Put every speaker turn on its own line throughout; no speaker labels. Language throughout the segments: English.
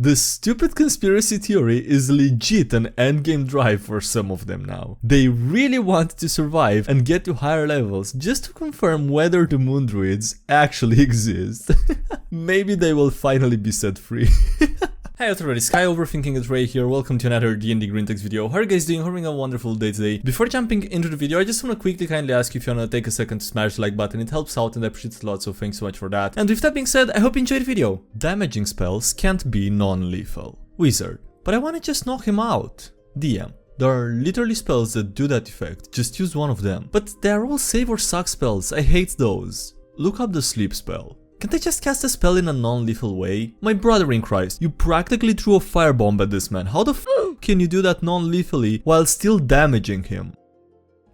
The stupid conspiracy theory is legit an endgame drive for some of them now. They really want to survive and get to higher levels just to confirm whether the moon druids actually exist. Maybe they will finally be set free. Hey everybody, Sky Overthinking it Ray here, welcome to another DnDGreentext video. How are you guys doing? Having a wonderful day today. Before jumping into the video, I just want to quickly kindly ask you if you want to take a second to smash the like button. It helps out and I appreciate it a lot, so thanks so much for that. And with that being said, I hope you enjoyed the video. Damaging spells can't be non-lethal. Wizard, but I want to just knock him out. DM, there are literally spells that do that effect, just use one of them. But they are all save or suck spells, I hate those. Look up the sleep spell. Can't I just cast a spell in a non-lethal way? My brother in Christ, you practically threw a firebomb at this man. How the f can you do that non-lethally while still damaging him?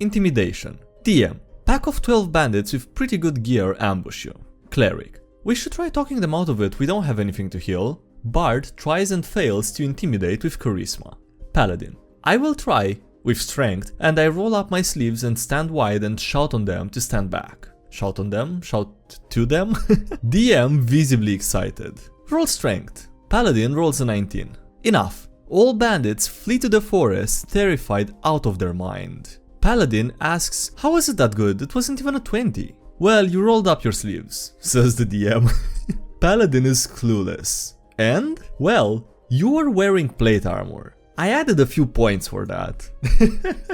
Intimidation. DM, pack of 12 bandits with pretty good gear ambush you. Cleric, we should try talking them out of it, we don't have anything to heal. Bard tries and fails to intimidate with charisma. Paladin, I will try with strength and I roll up my sleeves and stand wide and shout on them to stand back. Shout on them? Shout to them? DM visibly excited. Roll strength. Paladin rolls a 19. Enough. All bandits flee to the forest, terrified out of their mind. Paladin asks, how is it that good? It wasn't even a 20. Well, you rolled up your sleeves, says the DM. Paladin is clueless. And? Well, you were wearing plate armor. I added a few points for that.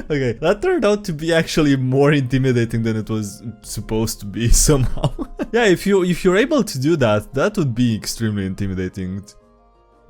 Okay, that turned out to be actually more intimidating than it was supposed to be somehow. Yeah, if you're able to do that, that would be extremely intimidating.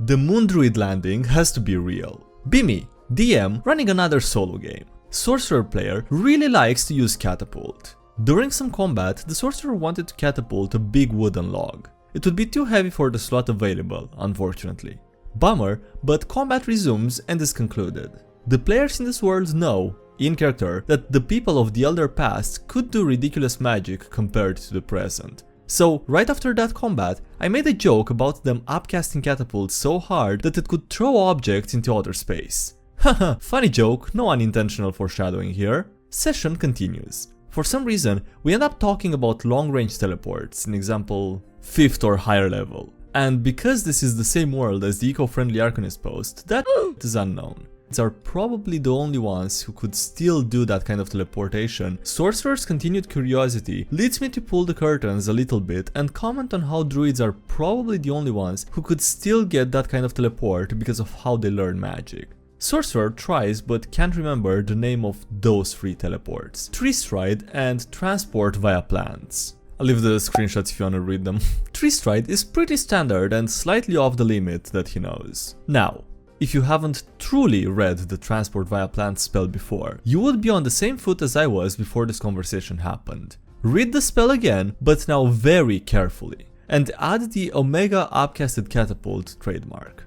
The Moon Druid landing has to be real. Bimmy, DM, running another solo game. Sorcerer player really likes to use catapult. During some combat, the sorcerer wanted to catapult a big wooden log. It would be too heavy for the slot available, unfortunately. Bummer, but combat resumes and is concluded. The players in this world know, in character, that the people of the elder past could do ridiculous magic compared to the present. So, right after that combat, I made a joke about them upcasting catapults so hard that it could throw objects into outer space. Haha, funny joke, no unintentional foreshadowing here. Session continues. For some reason, we end up talking about long-range teleports, in example, 5th or higher level. And because this is the same world as the eco-friendly Arcanist post, that is unknown. These are probably the only ones who could still do that kind of teleportation. Sorcerer's continued curiosity leads me to pull the curtains a little bit and comment on how druids are probably the only ones who could still get that kind of teleport because of how they learn magic. Sorcerer tries but can't remember the name of those 3 teleports: Tree Stride and Transport via Plants. I'll leave the screenshots if you want to read them. Tree Stride is pretty standard and slightly off the limit that he knows. Now, if you haven't truly read the Transport via Plants spell before, you would be on the same foot as I was before this conversation happened. Read the spell again, but now very carefully, and add the Omega Upcasted Catapult trademark.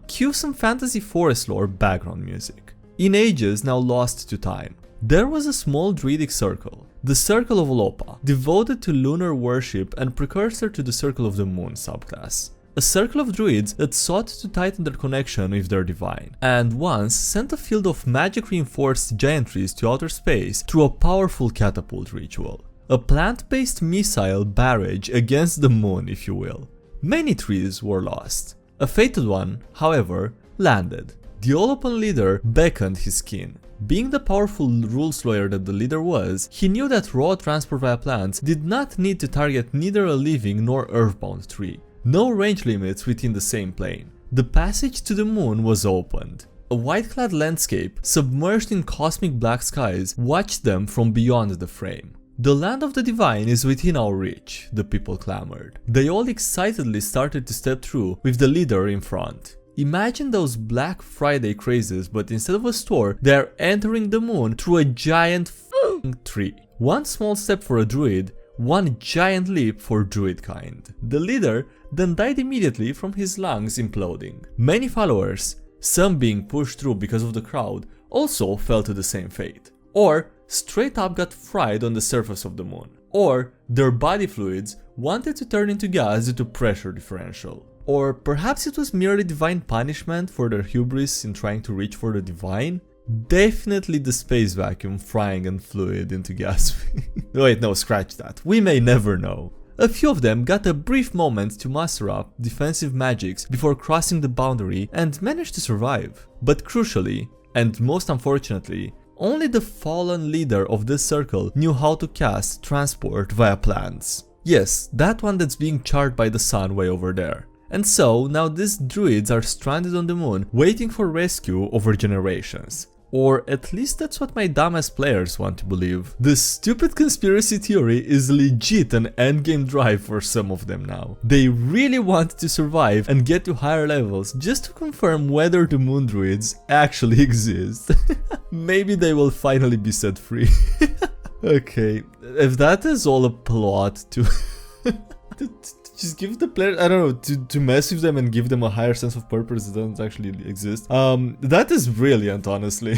Cue some fantasy forest lore background music. In ages now lost to time, there was a small druidic circle, the Circle of Olopa, devoted to lunar worship and precursor to the Circle of the Moon subclass. A circle of druids that sought to tighten their connection with their divine, and once sent a field of magic-reinforced giant trees to outer space through a powerful catapult ritual. A plant-based missile barrage against the moon, if you will. Many trees were lost. A fated one, however, landed. The Olopan leader beckoned his kin. Being the powerful rules lawyer that the leader was, he knew that raw transport via plants did not need to target neither a living nor earthbound tree. No range limits within the same plane. The passage to the moon was opened. A white-clad landscape, submerged in cosmic black skies, watched them from beyond the frame. The land of the divine is within our reach, the people clamored. They all excitedly started to step through, with the leader in front. Imagine those Black Friday crazes, but instead of a store, they are entering the moon through a giant f***ing tree. One small step for a druid, one giant leap for druid kind. The leader then died immediately from his lungs imploding. Many followers, some being pushed through because of the crowd, also fell to the same fate. Or straight up got fried on the surface of the moon. Or their body fluids wanted to turn into gas due to pressure differential. Or perhaps it was merely divine punishment for their hubris in trying to reach for the divine? Definitely the space vacuum frying and fluid into gas. Wait, no, scratch that. We may never know. A few of them got a brief moment to muster up defensive magics before crossing the boundary and managed to survive. But crucially, and most unfortunately, only the fallen leader of this circle knew how to cast transport via plants. Yes, that one that's being charred by the sun way over there. And so now these druids are stranded on the moon waiting for rescue over generations. Or at least that's what my dumbass players want to believe. This stupid conspiracy theory is legit an endgame drive for some of them now. They really want to survive and get to higher levels just to confirm whether the moon druids actually exist. Maybe they will finally be set free. Okay, if that is all a plot to just give the players, I don't know, to mess with them and give them a higher sense of purpose that doesn't actually exist. That is brilliant, honestly.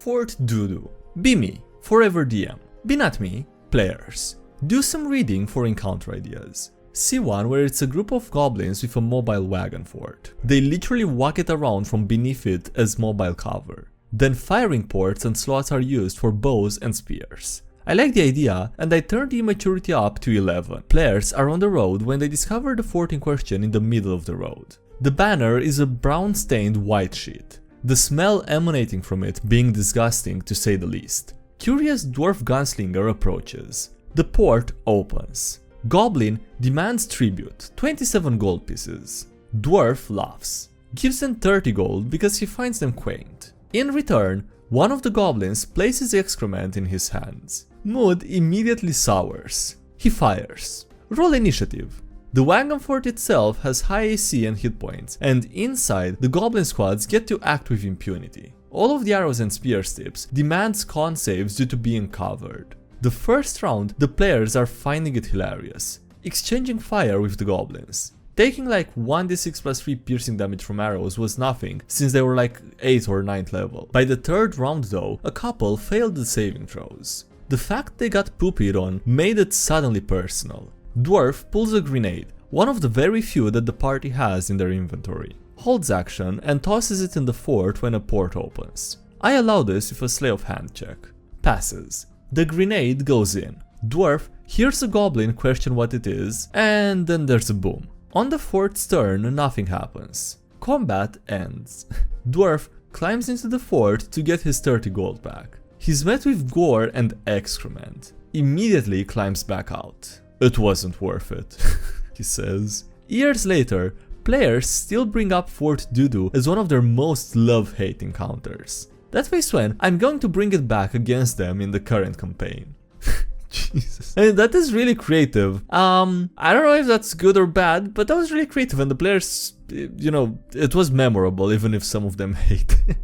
Fourth doo-doo. Be me, forever DM. Be not me, players. Do some reading for encounter ideas. See one where it's a group of goblins with a mobile wagon fort. They literally walk it around from beneath it as mobile cover. Then firing ports and slots are used for bows and spears. I like the idea, and I turned the immaturity up to 11. Players are on the road when they discover the fort in question in the middle of the road. The banner is a brown-stained white sheet, the smell emanating from it being disgusting to say the least. Curious dwarf gunslinger approaches. The port opens. Goblin demands tribute, 27 gold pieces. Dwarf laughs, gives them 30 gold because he finds them quaint. In return, one of the goblins places excrement in his hands. Mood immediately sours. He fires. Roll initiative. The wagon fort itself has high AC and hit points, and inside, the goblin squads get to act with impunity. All of the arrows and spear tips demands con saves due to being covered. The first round, the players are finding it hilarious, exchanging fire with the goblins. Taking like 1d6 plus 3 piercing damage from arrows was nothing, since they were like 8th or 9th level. By the third round though, a couple failed the saving throws. The fact they got poopied on made it suddenly personal. Dwarf pulls a grenade, one of the very few that the party has in their inventory. Holds action and tosses it in the fort when a port opens. I allow this with a sleight of hand check. Passes. The grenade goes in. Dwarf hears a goblin question what it is, and then there's a boom. On the fort's turn, nothing happens. Combat ends. Dwarf climbs into the fort to get his 30 gold back. He's met with gore and excrement. Immediately climbs back out. It wasn't worth it, he says. Years later, players still bring up Fort Doo-Doo as one of their most love-hate encounters. That way when I'm going to bring it back against them in the current campaign. Jesus. I mean, that is really creative. I don't know if that's good or bad, but that was really creative and the players, you know, it was memorable even if some of them hate it.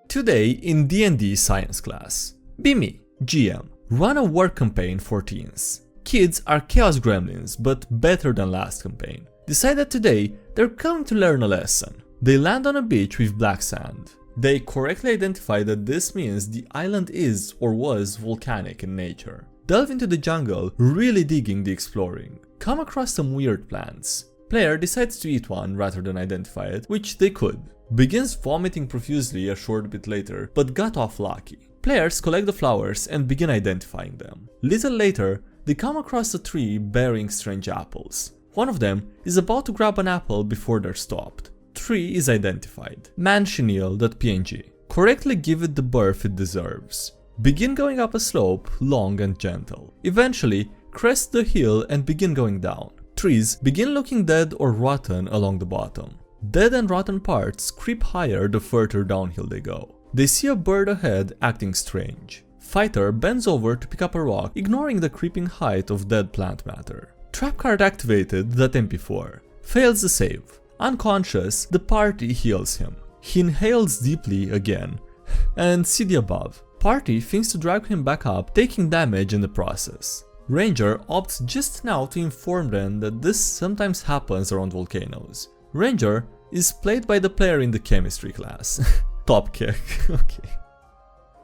Today in D&D science class. Be me, GM. Run a war campaign for teens. Kids are chaos gremlins, but better than last campaign. Decide that today they're going to learn a lesson. They land on a beach with black sand. They correctly identify that this means the island is or was volcanic in nature. Delve into the jungle, really digging the exploring. Come across some weird plants. Player decides to eat one rather than identify it, which they could. Begins vomiting profusely a short bit later, but got off lucky. Players collect the flowers and begin identifying them. Little later, they come across a tree bearing strange apples. One of them is about to grab an apple before they're stopped. Tree is identified. Manchineel.png. Correctly give it the birth it deserves. Begin going up a slope, long and gentle. Eventually, crest the hill and begin going down. Trees begin looking dead or rotten along the bottom. Dead and rotten parts creep higher the further downhill they go. They see a bird ahead acting strange. Fighter bends over to pick up a rock, ignoring the creeping height of dead plant matter. Trap card activated, that MP4. Fails the save. Unconscious, the party heals him. He inhales deeply again. And see the above. Party thinks to drag him back up, taking damage in the process. Ranger opts just now to inform them that this sometimes happens around volcanoes. Ranger is played by the player in the chemistry class. Top kick, okay.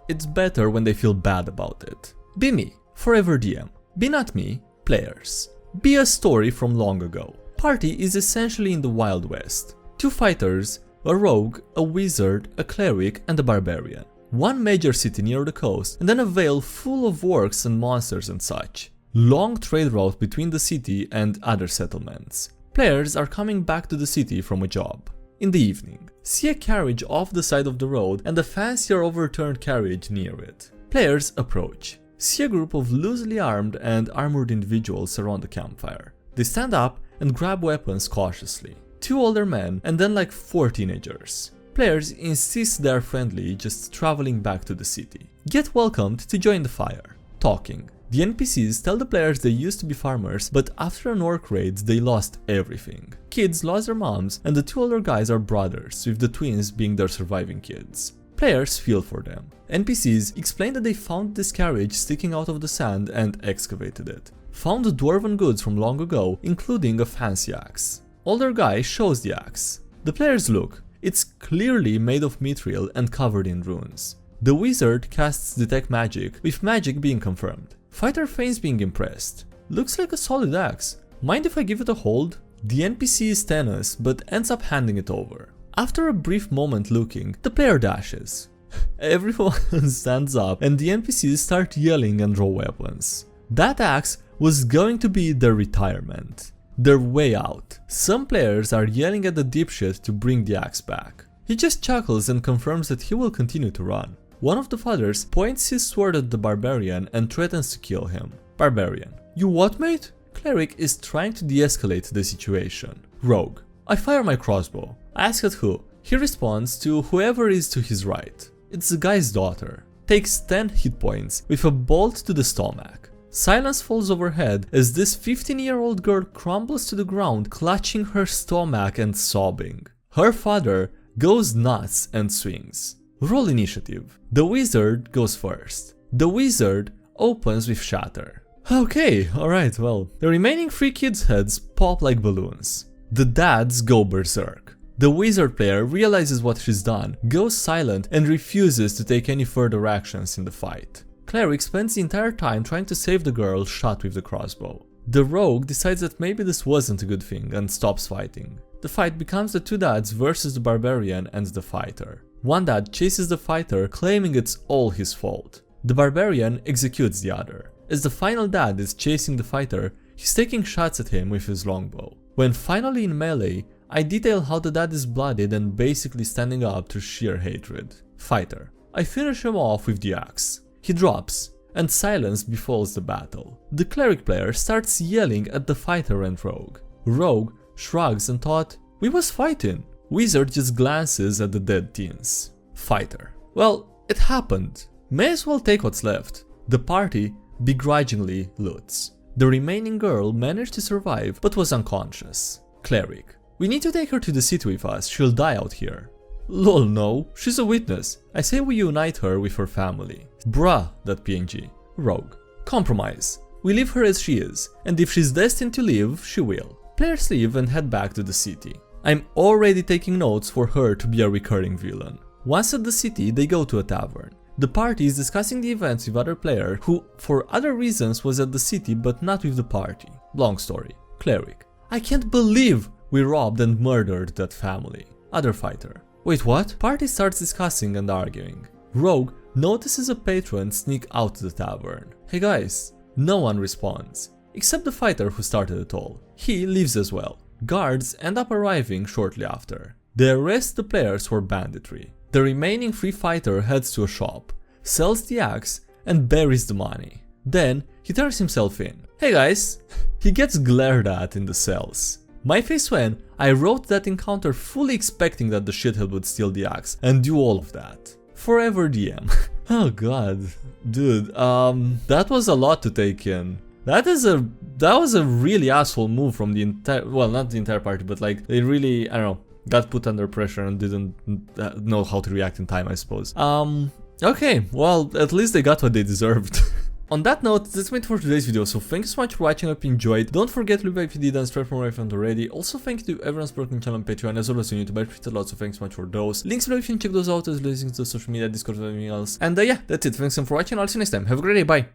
It's better when they feel bad about it. Be me, forever DM. Be not me, players. Be a story from long ago. Party is essentially in the Wild West. 2 fighters, a rogue, a wizard, a cleric and a barbarian. One major city near the coast and then a vale full of orcs and monsters and such. long trade route between the city and other settlements. Players are coming back to the city from a job. In the evening, see a carriage off the side of the road and a fancier overturned carriage near it. Players approach. See a group of loosely armed and armored individuals around the campfire. They stand up and grab weapons cautiously. 2 older men and then like 4 teenagers. Players insist they are friendly, just traveling back to the city. Get welcomed to join the fire. Talking. The NPCs tell the players they used to be farmers, but after an orc raid they lost everything. Kids lost their moms, and the 2 older guys are brothers, with the twins being their surviving kids. Players feel for them. NPCs explain that they found this carriage sticking out of the sand and excavated it. Found dwarven goods from long ago, including a fancy axe. Older guy shows the axe. The players look. It's clearly made of mithril and covered in runes. The wizard casts detect magic, with magic being confirmed. Fighter feigns being impressed. Looks like a solid axe. Mind if I give it a hold? The NPC is tense, but ends up handing it over. After a brief moment looking, the player dashes. Everyone stands up and the NPCs start yelling and draw weapons. That axe was going to be their retirement. Their way out. Some players are yelling at the dipshit to bring the axe back. He just chuckles and confirms that he will continue to run. One of the fathers points his sword at the barbarian and threatens to kill him. Barbarian: you what, mate? Cleric is trying to de-escalate the situation. Rogue: I fire my crossbow. I ask at who. He responds to whoever is to his right. It's the guy's daughter. Takes 10 hit points with a bolt to the stomach. Silence falls overhead as this 15-year-old girl crumbles to the ground, clutching her stomach and sobbing. Her father goes nuts and swings. Roll initiative. The wizard goes first. The wizard opens with shatter. Okay, alright, well, the remaining 3 kids' heads pop like balloons. The dads go berserk. The wizard player realizes what she's done, goes silent and refuses to take any further actions in the fight. Cleric spends the entire time trying to save the girl shot with the crossbow. The rogue decides that maybe this wasn't a good thing and stops fighting. The fight becomes the 2 dads versus the barbarian and the fighter. One dad chases the fighter, claiming it's all his fault. The barbarian executes the other. As the final dad is chasing the fighter, he's taking shots at him with his longbow. When finally in melee, I detail how the dad is bloodied and basically standing up to sheer hatred. Fighter: I finish him off with the axe. He drops, and silence befalls the battle. The cleric player starts yelling at the fighter and rogue. Rogue shrugs and thought, we was fighting. Wizard just glances at the dead teens. Fighter: well, it happened. May as well take what's left. The party begrudgingly loots. The remaining girl managed to survive but was unconscious. Cleric: we need to take her to the city with us, she'll die out here. Lol, no, she's a witness. I say we unite her with her family. Bruh, that PNG. Rogue: compromise. We leave her as she is, and if she's destined to live, she will. Players leave and head back to the city. I'm already taking notes for her to be a recurring villain. Once at the city, they go to a tavern. The party is discussing the events with other player who, for other reasons, was at the city but not with the party. Long story. Cleric: I can't believe we robbed and murdered that family. Other fighter: wait, what? Party starts discussing and arguing. Rogue notices a patron sneak out to the tavern. Hey guys. No one responds, except the fighter who started it all. He leaves as well. Guards end up arriving shortly after. They arrest the players for banditry. The remaining 3 fighter heads to a shop, sells the axe and buries the money. Then he turns himself in. Hey guys. He gets glared at in the cells. My face when I wrote that encounter fully expecting that the shithead would steal the axe and do all of that. Forever DM. Oh god. Dude, that was a lot to take in. That was a really asshole move from the entire, well, not the entire party, but like they really, I don't know, got put under pressure and didn't know how to react in time, I suppose. Okay, well, at least they got what they deserved. On that note, that's it for today's video, so thank you so much for watching, I hope you enjoyed. Don't forget to leave a like if you did and subscribe for more if you haven't already. Also thank you to everyone supporting the channel on Patreon as well as on YouTube, I appreciate a lot, so thanks so much for those. Links below if you can check those out, as well as links to social media, Discord and everything else. And yeah, that's it, thanks so much for watching, I'll see you next time, have a great day, bye!